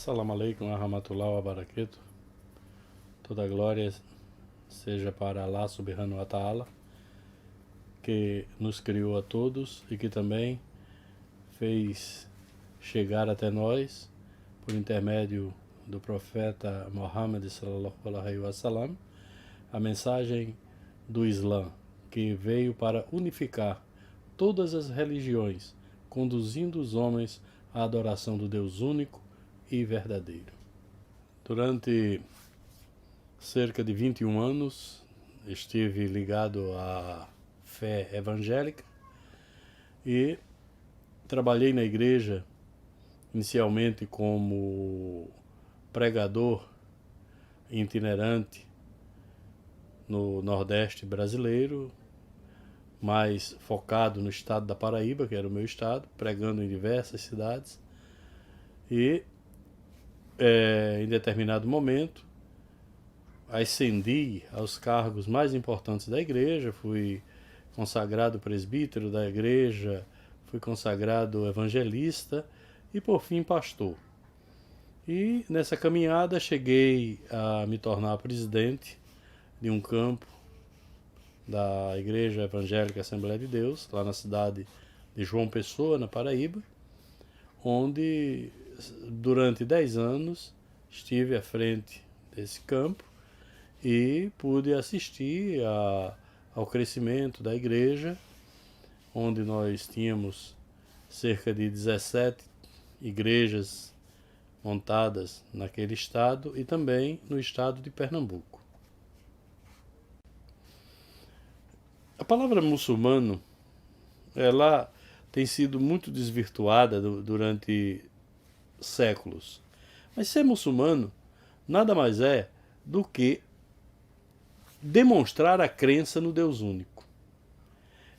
Assalamu alaikum warahmatullahi wabarakatuh. Toda glória seja para Allah subhanahu wa ta'ala, que nos criou a todos e que também fez chegar até nós, por intermédio do profeta Muhammad sallallahu alaihi wasallam, a mensagem do Islã, que veio para unificar todas as religiões, conduzindo os homens à adoração do Deus único e verdadeiro. Durante cerca de 21 anos estive ligado à fé evangélica e trabalhei na igreja inicialmente como pregador itinerante no Nordeste brasileiro, mais focado no estado da Paraíba, que era o meu estado, pregando em diversas cidades. E em determinado momento ascendi aos cargos mais importantes da igreja, fui consagrado presbítero da igreja, fui consagrado evangelista e por fim pastor. E nessa caminhada cheguei a me tornar presidente de um campo da Igreja Evangélica Assembleia de Deus, lá na cidade de João Pessoa, na Paraíba, onde durante 10 anos estive à frente desse campo e pude assistir ao crescimento da igreja, onde nós tínhamos cerca de 17 igrejas montadas naquele estado e também no estado de Pernambuco. A palavra muçulmano, ela tem sido muito desvirtuada durante séculos. Mas ser muçulmano nada mais é do que demonstrar a crença no Deus único.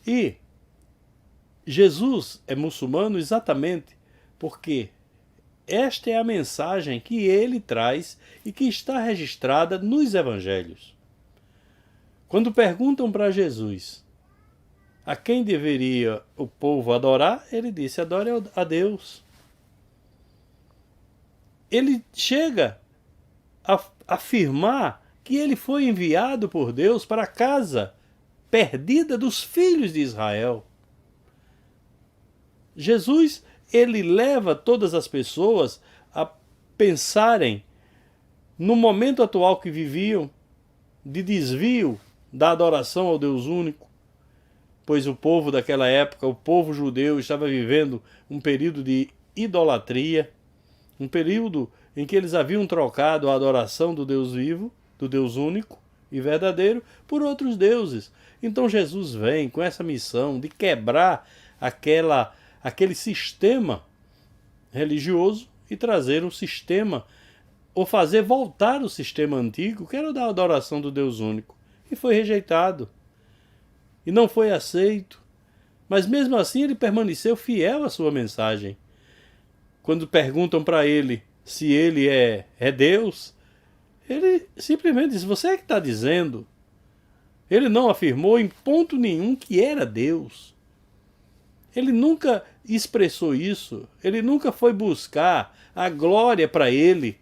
E Jesus é muçulmano exatamente porque esta é a mensagem que ele traz e que está registrada nos evangelhos. Quando perguntam para Jesus a quem deveria o povo adorar, ele disse: adore a Deus. Ele chega a afirmar que ele foi enviado por Deus para a casa perdida dos filhos de Israel. Jesus, ele leva todas as pessoas a pensarem no momento atual que viviam, de desvio da adoração ao Deus único, pois o povo daquela época, o povo judeu, estava vivendo um período de idolatria, um período em que eles haviam trocado a adoração do Deus vivo, do Deus único e verdadeiro, por outros deuses. Então Jesus vem com essa missão de quebrar aquele sistema religioso e trazer um sistema, ou fazer voltar o sistema antigo, que era o da adoração do Deus único. E foi rejeitado. E não foi aceito. Mas mesmo assim ele permaneceu fiel à sua mensagem. Quando perguntam para ele se ele é Deus, ele simplesmente diz: você é que está dizendo. Ele não afirmou em ponto nenhum que era Deus. Ele nunca expressou isso. Ele nunca foi buscar a glória para ele.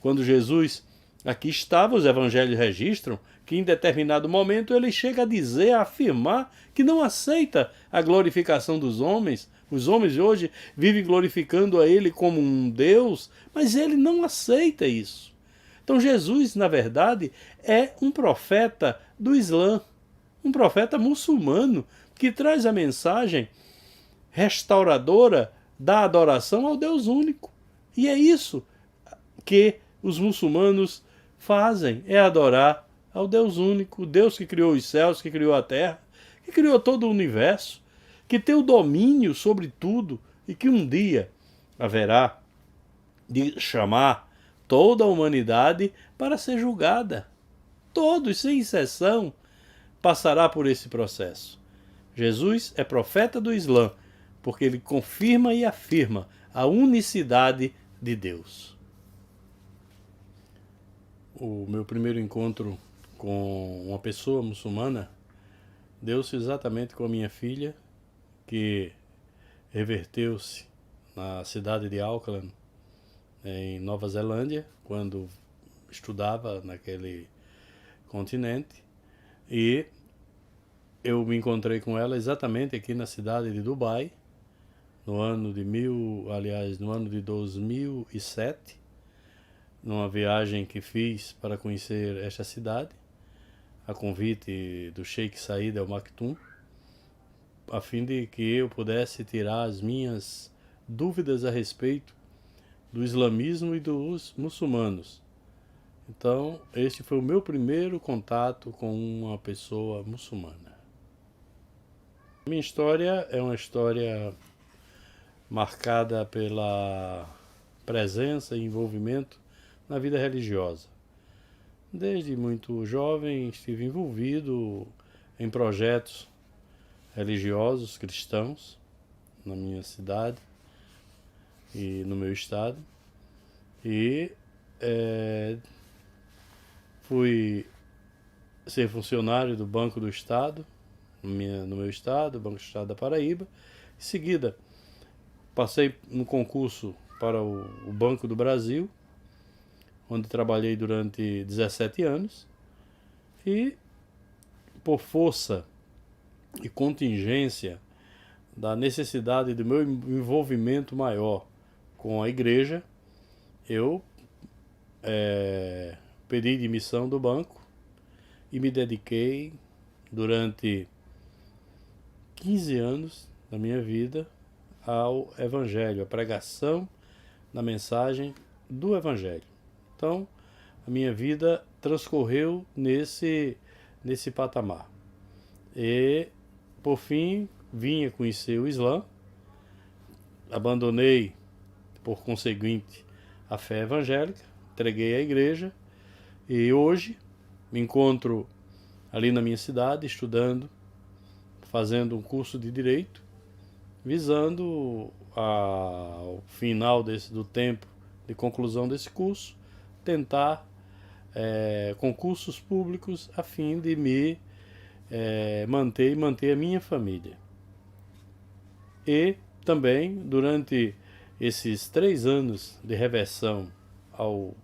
Quando Jesus aqui estava, os evangelhos registram que em determinado momento ele chega a dizer, a afirmar que não aceita a glorificação dos homens. Os homens de hoje vivem glorificando a ele como um Deus, mas ele não aceita isso. Então Jesus, na verdade, é um profeta do Islã, um profeta muçulmano, que traz a mensagem restauradora da adoração ao Deus único. E é isso que os muçulmanos fazem, é adorar ao Deus único, o Deus que criou os céus, que criou a terra, que criou todo o universo, que tem o domínio sobre tudo e que um dia haverá de chamar toda a humanidade para ser julgada. Todos, sem exceção, passará por esse processo. Jesus é profeta do Islã, porque ele confirma e afirma a unicidade de Deus. O meu primeiro encontro com uma pessoa muçulmana deu-se exatamente com a minha filha, que reverteu-se na cidade de Auckland, em Nova Zelândia, quando estudava naquele continente, e eu me encontrei com ela exatamente aqui na cidade de Dubai, no ano de 2007, numa viagem que fiz para conhecer esta cidade, a convite do Sheikh Said Al Maktoum, a fim de que eu pudesse tirar as minhas dúvidas a respeito do islamismo e dos muçulmanos. Então, este foi o meu primeiro contato com uma pessoa muçulmana. Minha história é uma história marcada pela presença e envolvimento na vida religiosa. Desde muito jovem estive envolvido em projetos religiosos cristãos na minha cidade e no meu estado, e fui ser funcionário do Banco do Estado no meu estado, Banco do Estado da Paraíba. Em seguida passei no concurso para o Banco do Brasil, onde trabalhei durante 17 anos, e por força e contingência da necessidade do meu envolvimento maior com a igreja, eu pedi demissão do banco e me dediquei durante 15 anos da minha vida ao Evangelho, à pregação da mensagem do Evangelho. Então, a minha vida transcorreu nesse patamar. E, por fim, vim a conhecer o Islã, abandonei, por conseguinte, a fé evangélica, entreguei à igreja, e hoje me encontro ali na minha cidade, estudando, fazendo um curso de Direito, visando ao final do tempo de conclusão desse curso, tentar concursos públicos a fim de me manter a minha família. E também, durante esses 3 anos de reversão ao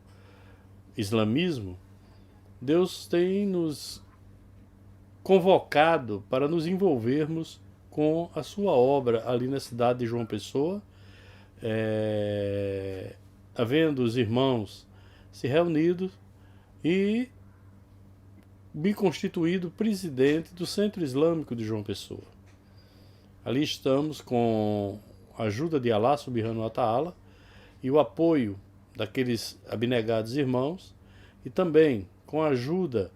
islamismo, Deus tem nos convocado para nos envolvermos com a sua obra ali na cidade de João Pessoa, havendo os irmãos se reunido e me constituído presidente do Centro Islâmico de João Pessoa. Ali estamos com a ajuda de Allah Subhanahu wa Ta'ala e o apoio daqueles abnegados irmãos, e também com a ajuda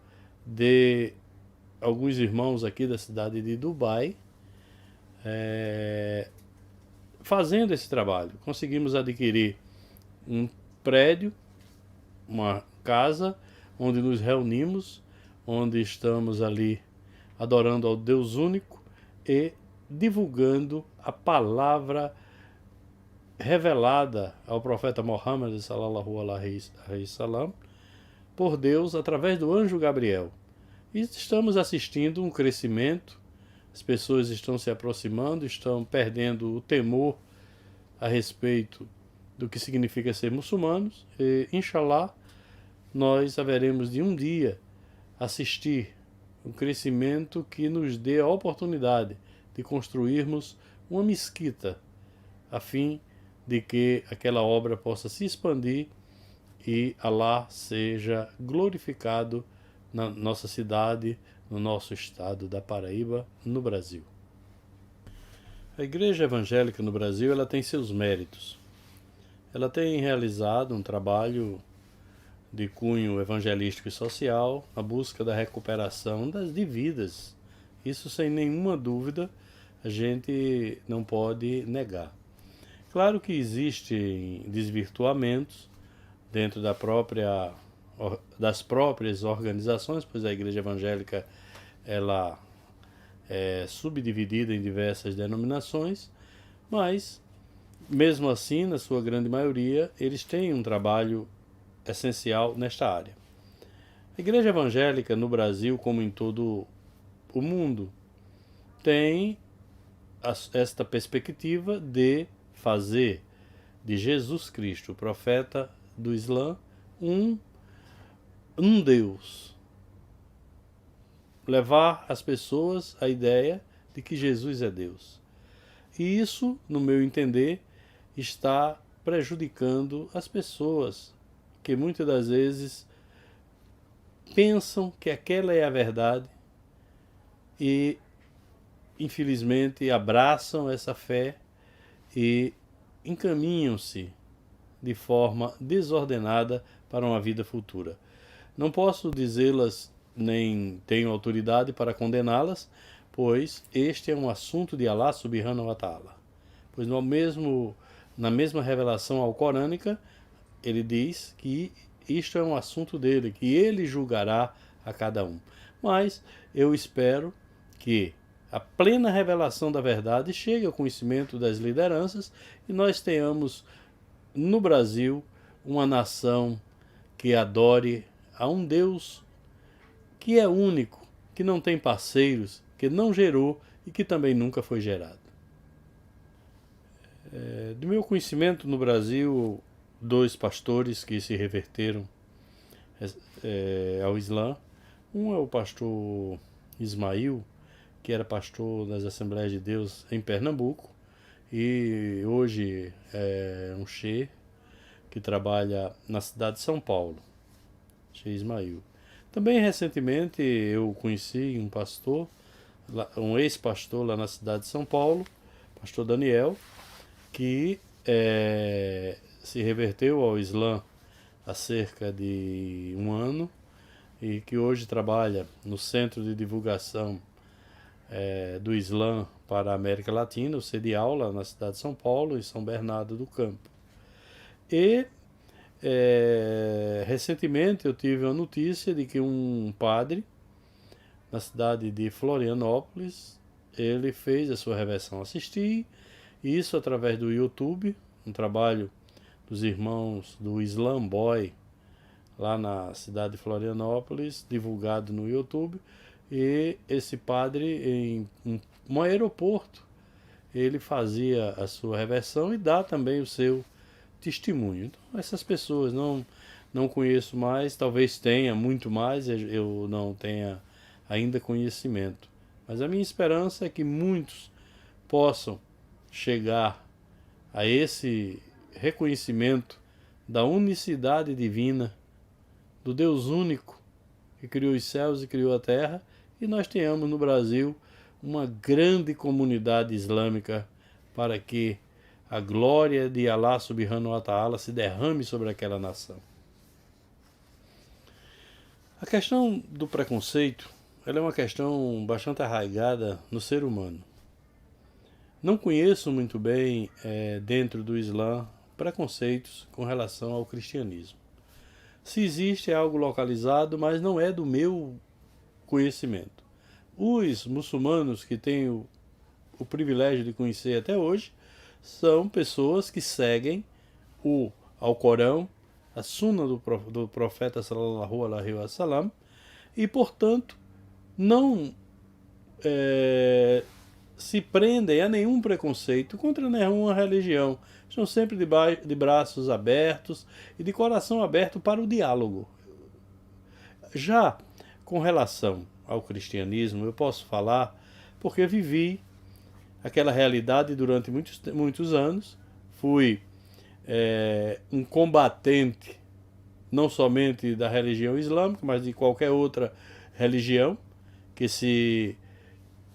de alguns irmãos aqui da cidade de Dubai, fazendo esse trabalho. Conseguimos adquirir um prédio, uma casa, onde nos reunimos, onde estamos ali adorando ao Deus único e divulgando a palavra revelada ao profeta Muhammad sallallahu alaihi wasallam por Deus através do anjo Gabriel. E estamos assistindo um crescimento, as pessoas estão se aproximando, estão perdendo o temor a respeito do que significa ser muçulmanos, e inshallah nós haveremos de um dia assistir um crescimento que nos dê a oportunidade de construirmos uma mesquita, a fim de que aquela obra possa se expandir e Allah seja glorificado na nossa cidade, no nosso estado da Paraíba, no Brasil. A Igreja Evangélica no Brasil, ela tem seus méritos. Ela tem realizado um trabalho de cunho evangelístico e social, na busca da recuperação das dívidas. Isso, sem nenhuma dúvida, a gente não pode negar. Claro que existem desvirtuamentos dentro das próprias organizações, pois a Igreja Evangélica ela é subdividida em diversas denominações, mas, mesmo assim, na sua grande maioria, eles têm um trabalho essencial nesta área. A Igreja Evangélica no Brasil, como em todo o mundo, tem esta perspectiva de fazer de Jesus Cristo, o profeta do Islã, um Deus. Levar as pessoas à ideia de que Jesus é Deus. E isso, no meu entender, está prejudicando as pessoas, que muitas das vezes pensam que aquela é a verdade e, infelizmente, abraçam essa fé e encaminham-se de forma desordenada para uma vida futura. Não posso dizê-las, nem tenho autoridade para condená-las, pois este é um assunto de Allah subhanahu wa ta'ala. Pois na mesma revelação alcorânica, ele diz que isto é um assunto dele, que ele julgará a cada um. Mas eu espero que a plena revelação da verdade chegue ao conhecimento das lideranças e nós tenhamos no Brasil uma nação que adore a um Deus que é único, que não tem parceiros, que não gerou e que também nunca foi gerado. Do meu conhecimento no Brasil, 2 pastores que se reverteram ao Islã. Um é o pastor Ismail, que era pastor das Assembleias de Deus em Pernambuco, e hoje é um sheikh que trabalha na cidade de São Paulo, Sheikh Ismail. Também recentemente eu conheci um pastor, um ex-pastor lá na cidade de São Paulo, pastor Daniel, que se reverteu ao Islã há cerca de um ano e que hoje trabalha no Centro de Divulgação do Islã para a América Latina, o CEDIAL, lá na cidade de São Paulo e São Bernardo do Campo. E recentemente eu tive a notícia de que um padre na cidade de Florianópolis, ele fez a sua reversão. Assisti isso através do YouTube, um trabalho dos irmãos do Islam Boy, lá na cidade de Florianópolis, divulgado no YouTube. E esse padre, em um aeroporto, ele fazia a sua reversão e dá também o seu testemunho. Então, essas pessoas não conheço mais, talvez tenha muito mais, eu não tenha ainda conhecimento. Mas a minha esperança é que muitos possam chegar a esse reconhecimento da unicidade divina, do Deus único que criou os céus e criou a terra, e nós tenhamos no Brasil uma grande comunidade islâmica para que a glória de Allah subhanahu wa ta'ala se derrame sobre aquela nação. A questão do preconceito, ela é uma questão bastante arraigada no ser humano. Não conheço muito bem, dentro do Islã, preconceitos com relação ao cristianismo. Se existe, é algo localizado, mas não é do meu conhecimento. Os muçulmanos que tenho o privilégio de conhecer até hoje são pessoas que seguem o Alcorão, a Sunna do profeta sallallahu alaihi wasallam, e portanto não se prendem a nenhum preconceito contra nenhuma religião. Estão sempre de braços abertos e de coração aberto para o diálogo. Já com relação ao cristianismo, eu posso falar porque vivi aquela realidade durante muitos anos. Fui um combatente não somente da religião islâmica, mas de qualquer outra religião que se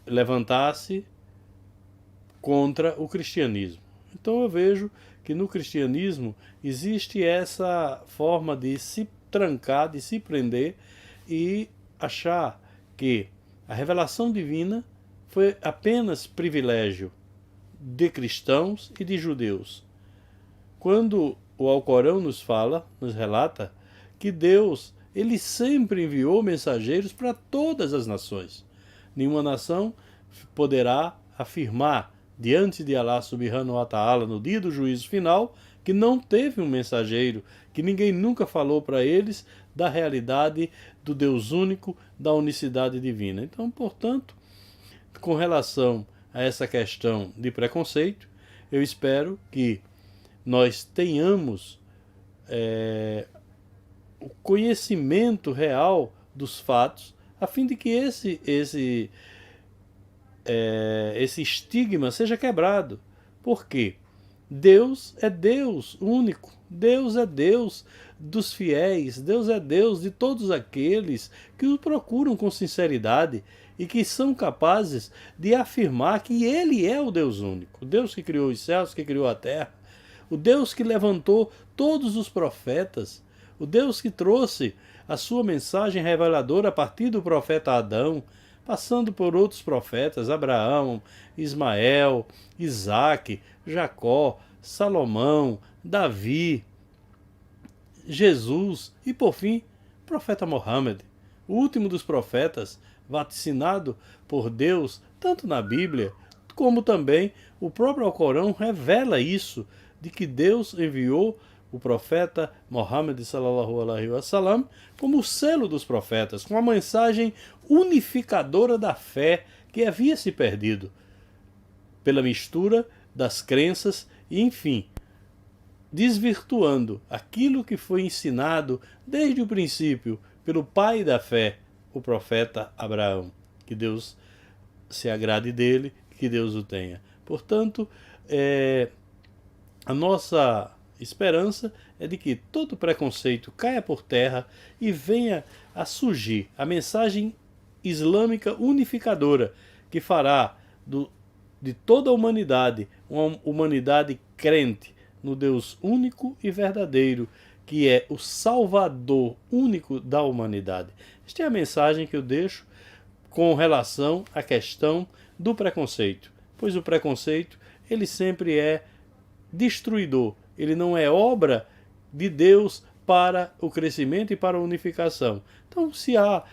levantasse contra o cristianismo. Então eu vejo que no cristianismo existe essa forma de se trancar, de se prender e achar que a revelação divina foi apenas privilégio de cristãos e de judeus. Quando o Alcorão nos fala, nos relata, que Deus, ele sempre enviou mensageiros para todas as nações. Nenhuma nação poderá afirmar diante de Allah subhanahu wa ta'ala no dia do juízo final que não teve um mensageiro, que ninguém nunca falou para eles da realidade do Deus único, da unicidade divina. Então, portanto, com relação a essa questão de preconceito, eu espero que nós tenhamos o conhecimento real dos fatos, a fim de que esse estigma seja quebrado. Por quê? Deus é Deus único, Deus é Deus dos fiéis, Deus é Deus de todos aqueles que o procuram com sinceridade e que são capazes de afirmar que Ele é o Deus único, o Deus que criou os céus, que criou a terra, o Deus que levantou todos os profetas, o Deus que trouxe a sua mensagem reveladora a partir do profeta Adão, passando por outros profetas, Abraão, Ismael, Isaque, Jacó, Salomão, Davi, Jesus e, por fim, o profeta Mohammed, o último dos profetas, vaticinado por Deus, tanto na Bíblia, como também o próprio Alcorão revela isso, de que Deus enviou o profeta Mohammed sallallahu alaihi wasallam como o selo dos profetas, com a mensagem unificadora da fé que havia se perdido pela mistura das crenças e, enfim, desvirtuando aquilo que foi ensinado desde o princípio pelo pai da fé, o profeta Abraão. Que Deus se agrade dele, que Deus o tenha. Portanto, a nossa esperança é de que todo preconceito caia por terra e venha a surgir a mensagem islâmica unificadora que fará de toda a humanidade uma humanidade crente no Deus único e verdadeiro, que é o Salvador único da humanidade. Esta é a mensagem que eu deixo com relação à questão do preconceito, pois o preconceito ele sempre é destruidor, ele não é obra de Deus para o crescimento e para a unificação. Então, se há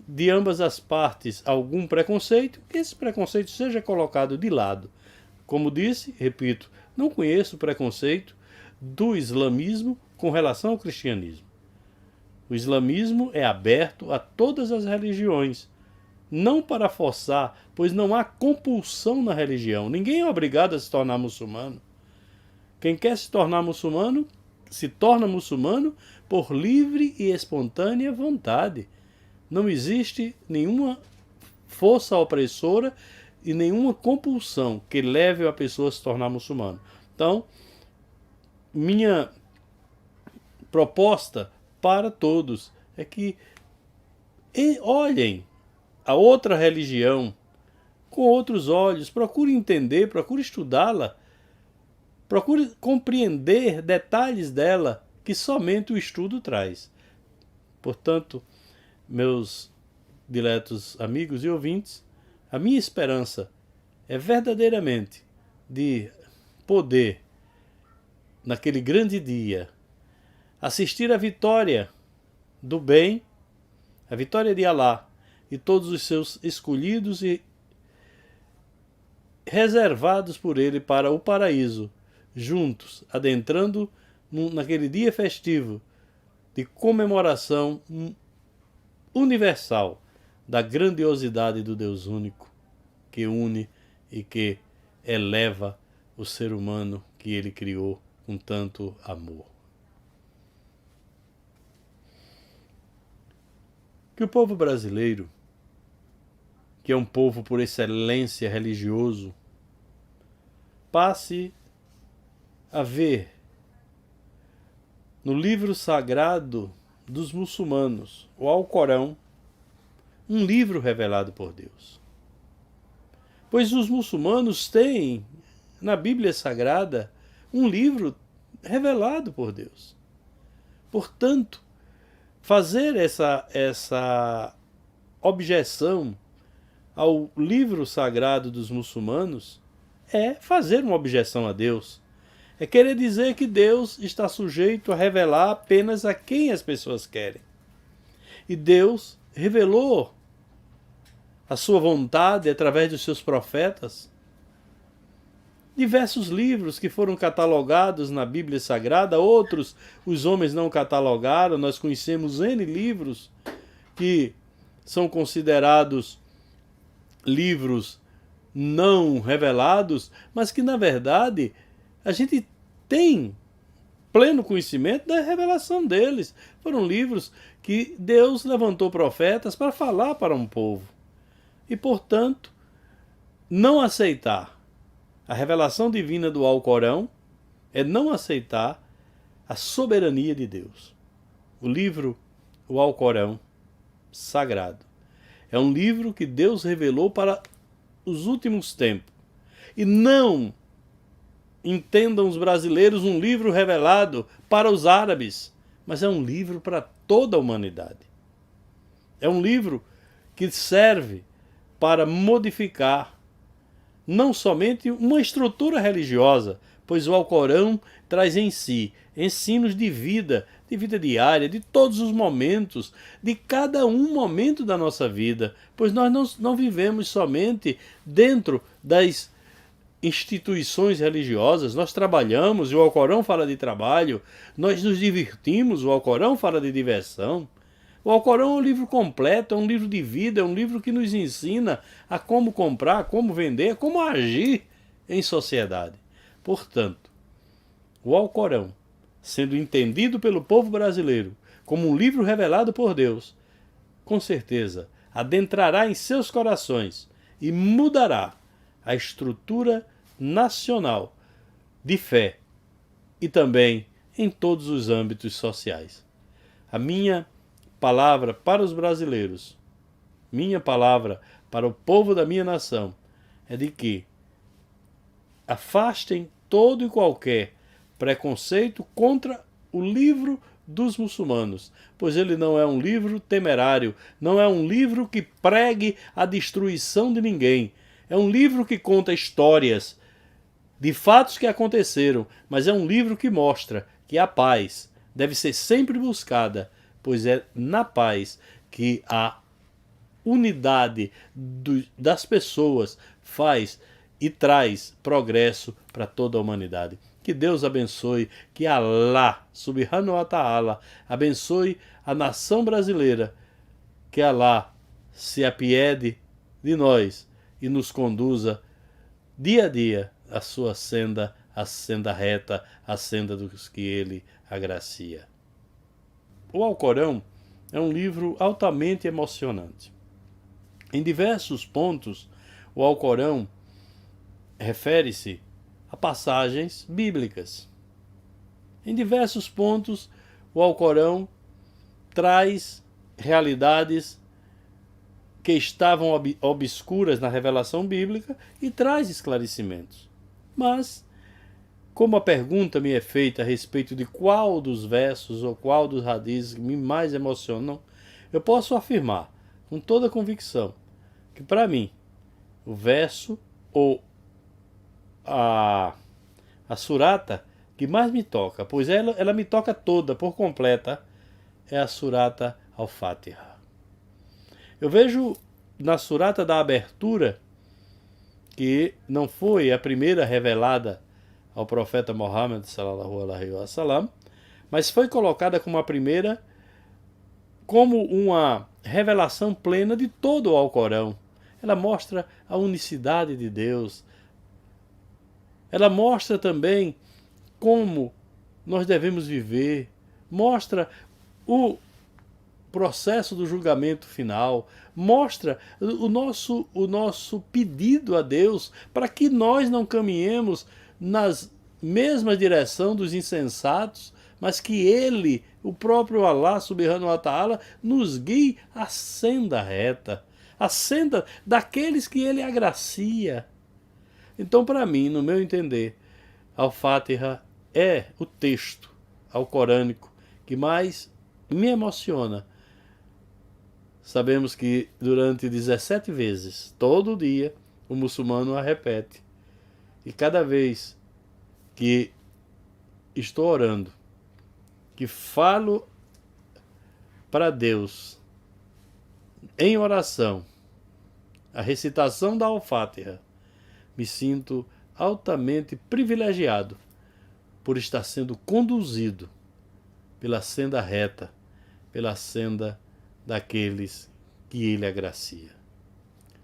de ambas as partes algum preconceito, que esse preconceito seja colocado de lado. Como disse, repito, não conheço preconceito do islamismo com relação ao cristianismo. O islamismo é aberto a todas as religiões, não para forçar, pois não há compulsão na religião. Ninguém é obrigado a se tornar muçulmano. Quem quer se tornar muçulmano, se torna muçulmano por livre e espontânea vontade. Não existe nenhuma força opressora e nenhuma compulsão que leve a pessoa a se tornar muçulmano. Então, minha proposta para todos é que olhem a outra religião com outros olhos, procure entender, procure estudá-la, procure compreender detalhes dela que somente o estudo traz. Portanto, meus diletos amigos e ouvintes, a minha esperança é verdadeiramente de poder, naquele grande dia, assistir à vitória do bem, a vitória de Alá e todos os seus escolhidos e reservados por ele para o paraíso, juntos, adentrando naquele dia festivo de comemoração universal da grandiosidade do Deus único, que une e que eleva o ser humano que ele criou com tanto amor. Que o povo brasileiro, que é um povo por excelência religioso, passe a ver no livro sagrado dos muçulmanos, o Alcorão, um livro revelado por Deus. Pois os muçulmanos têm na Bíblia Sagrada um livro revelado por Deus. Portanto, fazer essa objeção ao livro sagrado dos muçulmanos é fazer uma objeção a Deus. É querer dizer que Deus está sujeito a revelar apenas a quem as pessoas querem. E Deus revelou a sua vontade através dos seus profetas. Diversos livros que foram catalogados na Bíblia Sagrada, outros os homens não catalogaram. Nós conhecemos N livros que são considerados livros não revelados, mas que na verdade a gente tem pleno conhecimento da revelação deles. Foram livros que Deus levantou profetas para falar para um povo. E, portanto, não aceitar a revelação divina do Alcorão é não aceitar a soberania de Deus. O livro, o Alcorão Sagrado, é um livro que Deus revelou para os últimos tempos. E não entendam os brasileiros um livro revelado para os árabes, mas é um livro para toda a humanidade. É um livro que serve para modificar não somente uma estrutura religiosa, pois o Alcorão traz em si ensinos de vida diária, de todos os momentos, de cada um momento da nossa vida, pois nós não vivemos somente dentro das instituições religiosas, nós trabalhamos, e o Alcorão fala de trabalho, nós nos divertimos, o Alcorão fala de diversão. O Alcorão é um livro completo, é um livro de vida, é um livro que nos ensina a como comprar, como vender, como agir em sociedade. Portanto, o Alcorão, sendo entendido pelo povo brasileiro como um livro revelado por Deus, com certeza adentrará em seus corações e mudará a estrutura nacional de fé e também em todos os âmbitos sociais. A minha palavra para os brasileiros, minha palavra para o povo da minha nação, é de que afastem todo e qualquer preconceito contra o livro dos muçulmanos, pois ele não é um livro temerário, não é um livro que pregue a destruição de ninguém. É um livro que conta histórias de fatos que aconteceram, mas é um livro que mostra que a paz deve ser sempre buscada, pois é na paz que a unidade das pessoas faz e traz progresso para toda a humanidade. Que Deus abençoe, que Allah, Subhanahu wa Ta'ala, abençoe a nação brasileira, que Allah se apiede de nós e nos conduza dia a dia a sua senda, a senda reta, a senda dos que ele agracia. O Alcorão é um livro altamente emocionante. Em diversos pontos, o Alcorão refere-se a passagens bíblicas. Em diversos pontos, o Alcorão traz realidades que estavam obscuras na revelação bíblica e traz esclarecimentos. Mas, como a pergunta me é feita a respeito de qual dos versos ou qual dos hadizes me mais emocionam, eu posso afirmar com toda convicção que, para mim, o verso ou a surata que mais me toca, pois ela me toca toda, por completa, é a surata Al-Fatiha. Eu vejo na surata da abertura, que não foi a primeira revelada ao profeta Muhammad sallallahu alaihi wasallam, mas foi colocada como a primeira, como uma revelação plena de todo o Alcorão. Ela mostra a unicidade de Deus. Ela mostra também como nós devemos viver. Mostra o processo do julgamento final. Mostra o nosso pedido a Deus para que nós não caminhemos nas mesma direção dos insensatos, mas que Ele, o próprio Allah Subhanahu wa Ta'ala, nos guie à senda reta, a senda daqueles que Ele agracia. Então, para mim, no meu entender, Al-Fatiha é o texto alcorânico que mais me emociona. Sabemos que durante 17 vezes, todo dia, o muçulmano a repete. E cada vez que estou orando, que falo para Deus em oração, a recitação da Al-Fatiha, me sinto altamente privilegiado por estar sendo conduzido pela senda reta, pela senda daqueles que Ele agracia.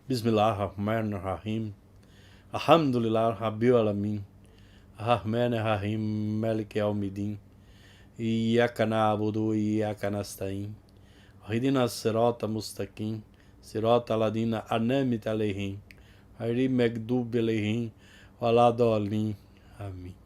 Bismillahirrahmanirrahim. Alhamdulillah Rabbil Alamin. Ar-Rahman Ar-Rahim Malik Yawmiddin. Iyyaka na'budu wa iyyaka nasta'in. Ihdina sirata mustaqim. Sirata ladina an'amta alaihim. Ghayril maghdubi alaihim waladdallin. Amém.